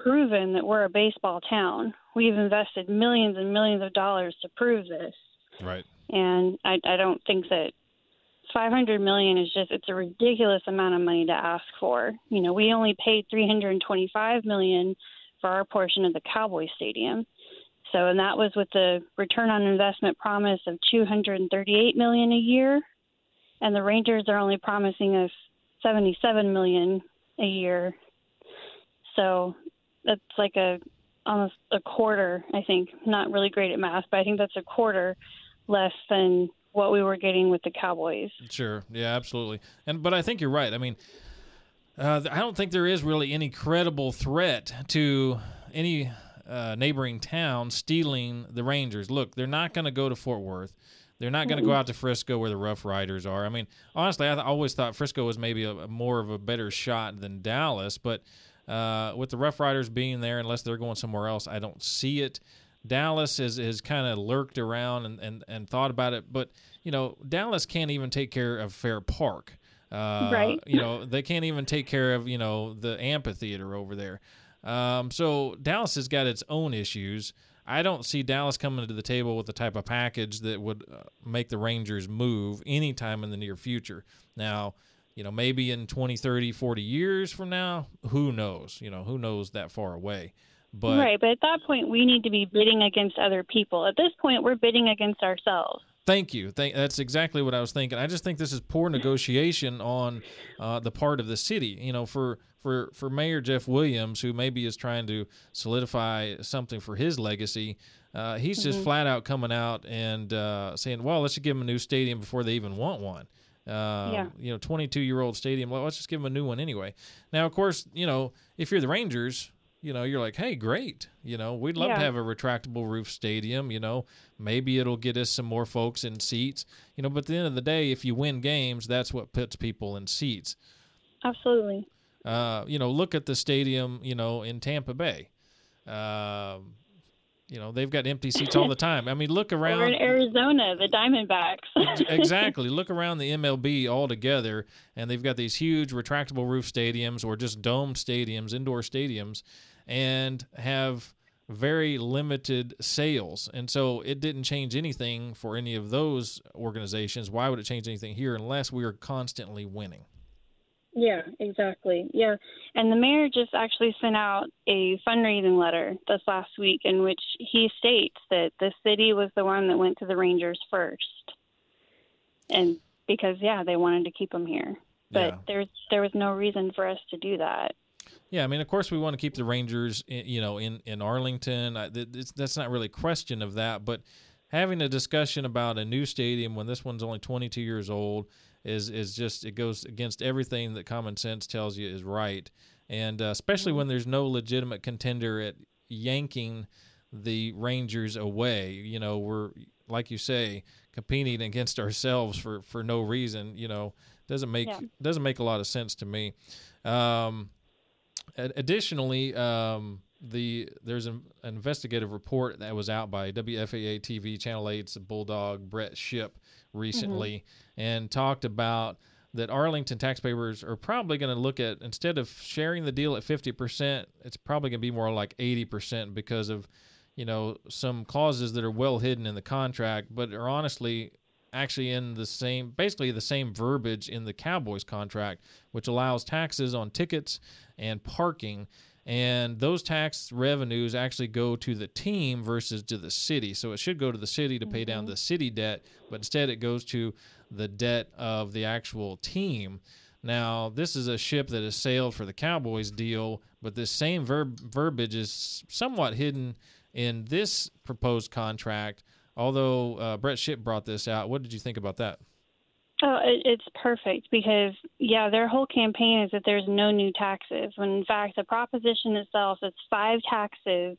proven that we're a baseball town. We've invested millions and millions of dollars to prove this. Right. And I don't think that $500 million is it's a ridiculous amount of money to ask for. You know, we only paid $325 million for our portion of the Cowboy Stadium. So, and that was with the return on investment promise of $238 million a year. And the Rangers are only promising us $77 million a year. So that's like almost a quarter, I think. Not really great at math, but I think that's a quarter less than what we were getting with the Cowboys. Sure. Yeah, absolutely. But I think you're right. I mean, I don't think there is really any credible threat to any neighboring town stealing the Rangers. Look, they're not going to go to Fort Worth. They're not going to go out to Frisco where the Rough Riders are. I mean, honestly, I always thought Frisco was maybe more of a better shot than Dallas, but with the Rough Riders being there, unless they're going somewhere else, I don't see it. Dallas has kind of lurked around and thought about it, but, you know, Dallas can't even take care of Fair Park. Right. You know, they can't even take care of, you know, the amphitheater over there. So Dallas has got its own issues. I don't see Dallas coming to the table with the type of package that would make the Rangers move anytime in the near future. Now, you know, maybe in 20, 30, 40 years from now, who knows? You know, who knows that far away? But right, but at that point, we need to be bidding against other people. At this point, we're bidding against ourselves. Thank you. That's exactly what I was thinking. I just think this is poor negotiation on the part of the city. You know, for Mayor Jeff Williams, who maybe is trying to solidify something for his legacy, he's just flat out coming out and saying, well, let's just give them a new stadium before they even want one. You know, 22-year-old stadium, well, let's just give them a new one anyway. Now, of course, you know, if you're the Rangers, you know, you're like, hey, great. You know, we'd love to have a retractable roof stadium. You know, maybe it'll get us some more folks in seats. You know, but at the end of the day, if you win games, that's what puts people in seats. Absolutely. You know, look at the stadium, you know, in Tampa Bay. You know, they've got empty seats all the time. I mean, look around. Or in Arizona, the Diamondbacks. Exactly. Look around the MLB altogether, and they've got these huge retractable roof stadiums or just domed stadiums, indoor stadiums, and have very limited sales. And so it didn't change anything for any of those organizations. Why would it change anything here unless we are constantly winning? Yeah, exactly. Yeah. And the mayor just actually sent out a fundraising letter this last week in which he states that the city was the one that went to the Rangers first. And because, they wanted to keep them here. But there was no reason for us to do that. Yeah, I mean, of course we want to keep the Rangers, you know, in Arlington. That's not really a question of that. But having a discussion about a new stadium when this one's only 22 years old is just, it goes against everything that common sense tells you is right. And especially when there's no legitimate contender at yanking the Rangers away. You know, we're, like you say, competing against ourselves for no reason. You know, doesn't make a lot of sense to me. Additionally, there's an investigative report that was out by WFAA TV Channel 8's Bulldog Brett Shipp recently, and talked about that Arlington taxpayers are probably going to look at, instead of sharing the deal at 50%, it's probably going to be more like 80% because of, you know, some clauses that are well hidden in the contract, but are honestly actually in basically the same verbiage in the Cowboys contract, which allows taxes on tickets and parking. And those tax revenues actually go to the team versus to the city. So it should go to the city to pay down the city debt, but instead it goes to the debt of the actual team. Now, this is a ship that has sailed for the Cowboys deal, but this same verbiage is somewhat hidden in this proposed contract, although Brett Shipp brought this out. What did you think about that? Oh, it's perfect because, their whole campaign is that there's no new taxes, when in fact the proposition itself is 5 taxes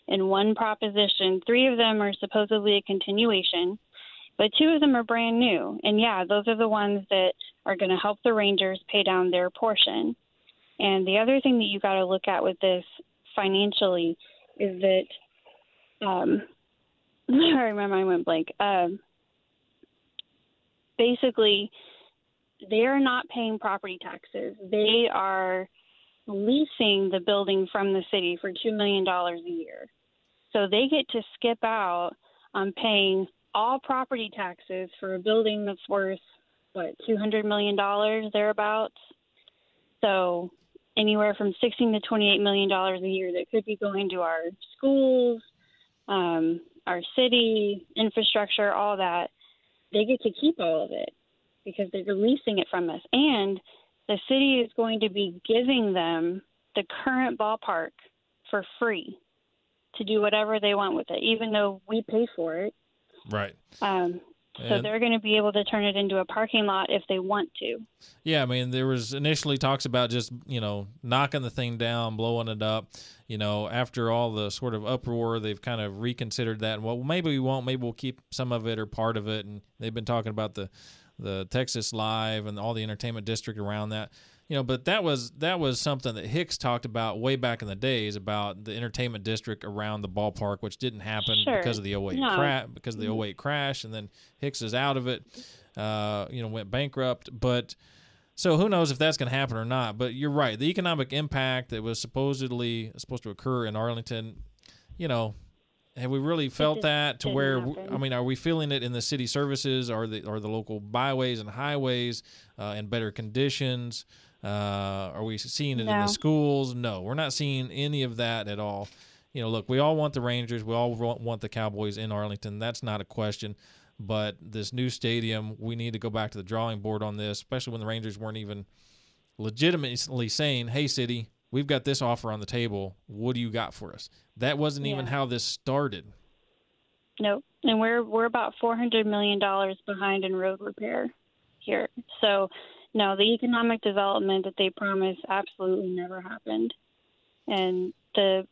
in one proposition. 3 of them are supposedly a continuation, but 2 of them are brand new. And those are the ones that are going to help the Rangers pay down their portion. And the other thing that you got to look at with this financially is that, sorry, my mind went blank. Basically, they are not paying property taxes. They are leasing the building from the city for $2 million a year. So they get to skip out on paying all property taxes for a building that's worth, $200 million thereabouts. So anywhere from $16 to $28 million a year that could be going to our schools, our city, infrastructure, all that. They get to keep all of it because they're leasing it from us. And the city is going to be giving them the current ballpark for free to do whatever they want with it, even though we pay for it. Right. So they're going to be able to turn it into a parking lot if they want to. Yeah, I mean, there was initially talks about just, knocking the thing down, blowing it up. After all the sort of uproar, they've kind of reconsidered that. Well, maybe we won't. Maybe we'll keep some of it or part of it. And they've been talking about the Texas Live and all the entertainment district around that. But that was something that Hicks talked about way back in the days about the entertainment district around the ballpark, which didn't happen because of the 08 crash, and then Hicks is out of it, went bankrupt. But so who knows if that's going to happen or not? But you're right, the economic impact that was supposed to occur in Arlington, have we really felt that to where happen. Are we feeling it in the city services, or the local byways and highways in better conditions? Are we seeing it in the schools? No, we're not seeing any of that at all. Look, we all want the Rangers. We all want the Cowboys in Arlington. That's not a question. But this new stadium, we need to go back to the drawing board on this, especially when the Rangers weren't even legitimately saying, hey, city, we've got this offer on the table. What do you got for us? That wasn't even how this started. Nope. And we're about $400 million behind in road repair here. So, no, the economic development that they promised absolutely never happened. And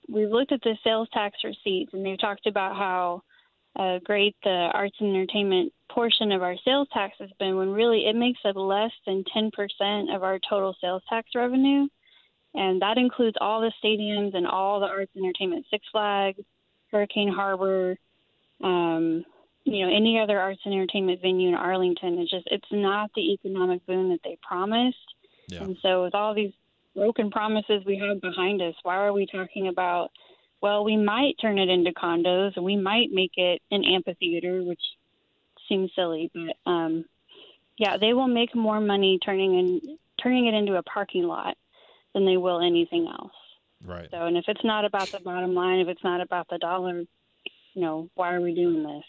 we've looked at the sales tax receipts, and they've talked about how great the arts and entertainment portion of our sales tax has been, when really it makes up less than 10% of our total sales tax revenue. And that includes all the stadiums and all the arts and entertainment, Six Flags, Hurricane Harbor, any other arts and entertainment venue in Arlington. It's not the economic boom that they promised. Yeah. And so with all these broken promises we have behind us, why are we talking about, well, we might turn it into condos and we might make it an amphitheater, which seems silly. But, they will make more money turning it into a parking lot than they will anything else. Right. So, and if it's not about the bottom line, if it's not about the dollar, why are we doing this?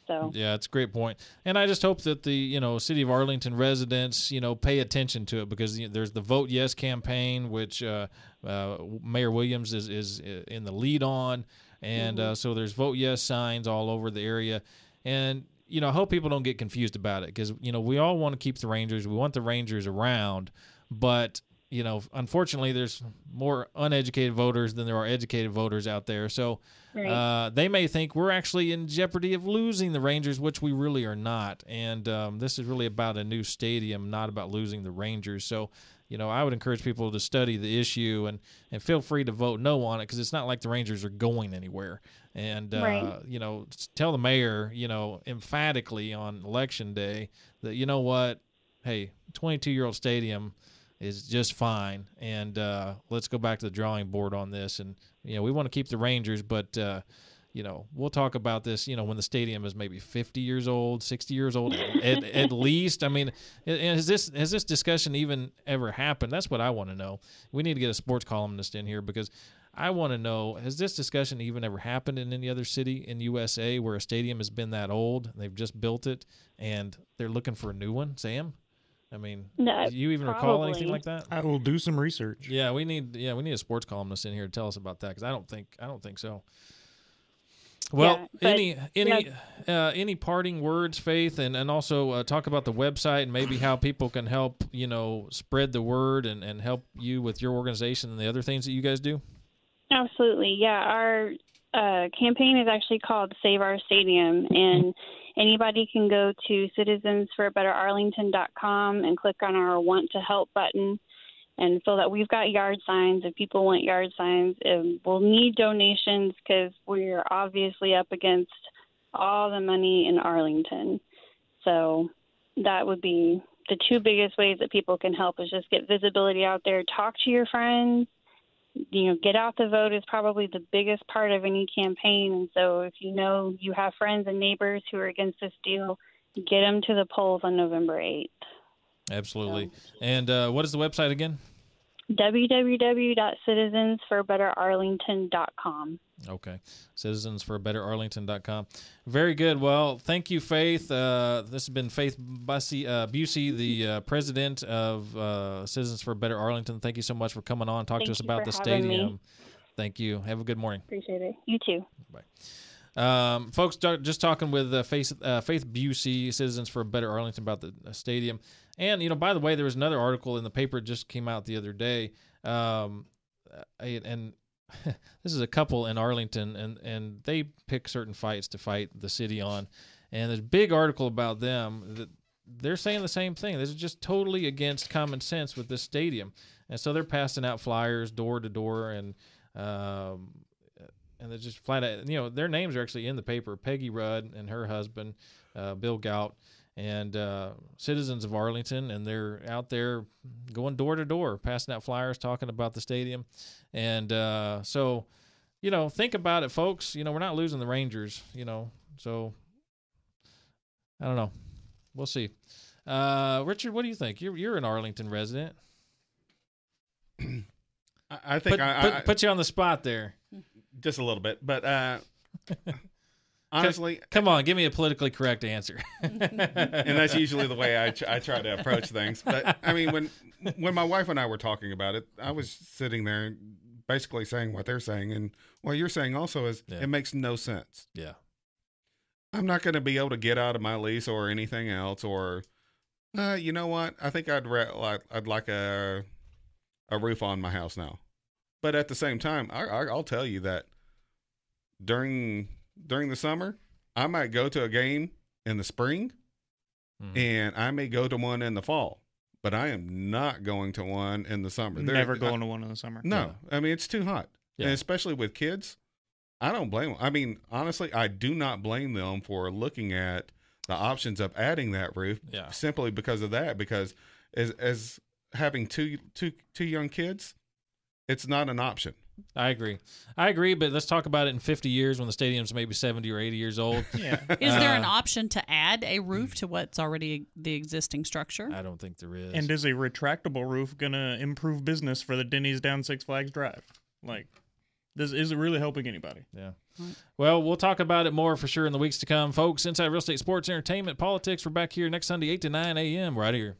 So. Yeah, it's a great point. And I just hope that the, City of Arlington residents, pay attention to it, because there's the Vote Yes campaign, which Mayor Williams is in the lead on. And so there's Vote Yes signs all over the area. And, I hope people don't get confused about it, because, we all want to keep the Rangers. We want the Rangers around. But, unfortunately, there's more uneducated voters than there are educated voters out there. So they may think we're actually in jeopardy of losing the Rangers, which we really are not. And this is really about a new stadium, not about losing the Rangers. So, I would encourage people to study the issue and feel free to vote no on it, because it's not like the Rangers are going anywhere. And, tell the mayor, emphatically on Election Day that, what, hey, 22-year-old stadium is just fine, and let's go back to the drawing board on this. And we want to keep the Rangers, but we'll talk about this when the stadium is maybe 50 years old, 60 years old at least. Has this discussion even ever happened? That's what I want to know. We need to get a sports columnist in here, because I want to know, has this discussion even ever happened in any other city in USA where a stadium has been that old and they've just built it and they're looking for a new one? Sam? No, do you even recall anything like that? I will do some research. Yeah, we need a sports columnist in here to tell us about that, because I don't think so. Well, any parting words, Faith, and also talk about the website and maybe how people can help spread the word and help you with your organization and the other things that you guys do? Absolutely, yeah. Our campaign is actually called Save Our Stadium, and anybody can go to citizensforbetterarlington.com and click on our Want to Help button and fill that. We've got yard signs. If people want yard signs, we'll need donations, because we're obviously up against all the money in Arlington. So that would be the two biggest ways that people can help is just get visibility out there, talk to your friends. Get out the vote is probably the biggest part of any campaign. And so if you know you have friends and neighbors who are against this deal, get them to the polls on November 8th. Absolutely. And what is the website again? www.citizensforbetterarlington.com. Okay. Citizensforbetterarlington.com. Very good. Well, thank you, Faith. This has been Faith Bussey, the president of Citizens for Better Arlington. Thank you so much for coming on. Talk to us about the stadium. Me. Thank you. Have a good morning. Appreciate it. You too. Bye. Folks, just talking with Faith Bussey, Citizens for Better Arlington, about the stadium. And, by the way, there was another article in the paper that just came out the other day. And this is a couple in Arlington, and they pick certain fights to fight the city on. And there's a big article about them that they're saying the same thing. This is just totally against common sense with this stadium. And so they're passing out flyers door to door, and they're just flat out, their names are actually in the paper. Peggy Rudd and her husband, Bill Gout, and citizens of Arlington, and they're out there going door to door, passing out flyers, talking about the stadium. And so, think about it, folks. We're not losing the Rangers, so I don't know. We'll see. Richard, what do you think? You're an Arlington resident. I think put you on the spot there. Just a little bit, but honestly, come on, give me a politically correct answer. And that's usually the way I try to approach things. But I mean, when my wife and I were talking about it, I was sitting there basically saying what they're saying, and what you're saying also is it makes no sense. Yeah, I'm not going to be able to get out of my lease or anything else, or you know what? I think I'd like a roof on my house now. But at the same time, I'll tell you that during the summer, I might go to a game in the spring, and I may go to one in the fall. But I am not going to one in the summer. Never going to one in the summer. No. I mean, it's too hot. Yeah. And especially with kids, I don't blame them. I mean, honestly, I do not blame them for looking at the options of adding that roof simply because of that. Because as having two young kids, it's not an option. I agree, but let's talk about it in 50 years when the stadium's maybe 70 or 80 years old. Yeah. Is there an option to add a roof to what's already the existing structure? I don't think there is. And is a retractable roof going to improve business for the Denny's down Six Flags Drive? Is it really helping anybody? Yeah. Well, we'll talk about it more for sure in the weeks to come. Folks, Inside Real Estate, Sports, Entertainment, Politics, we're back here next Sunday, 8 to 9 a.m. right here.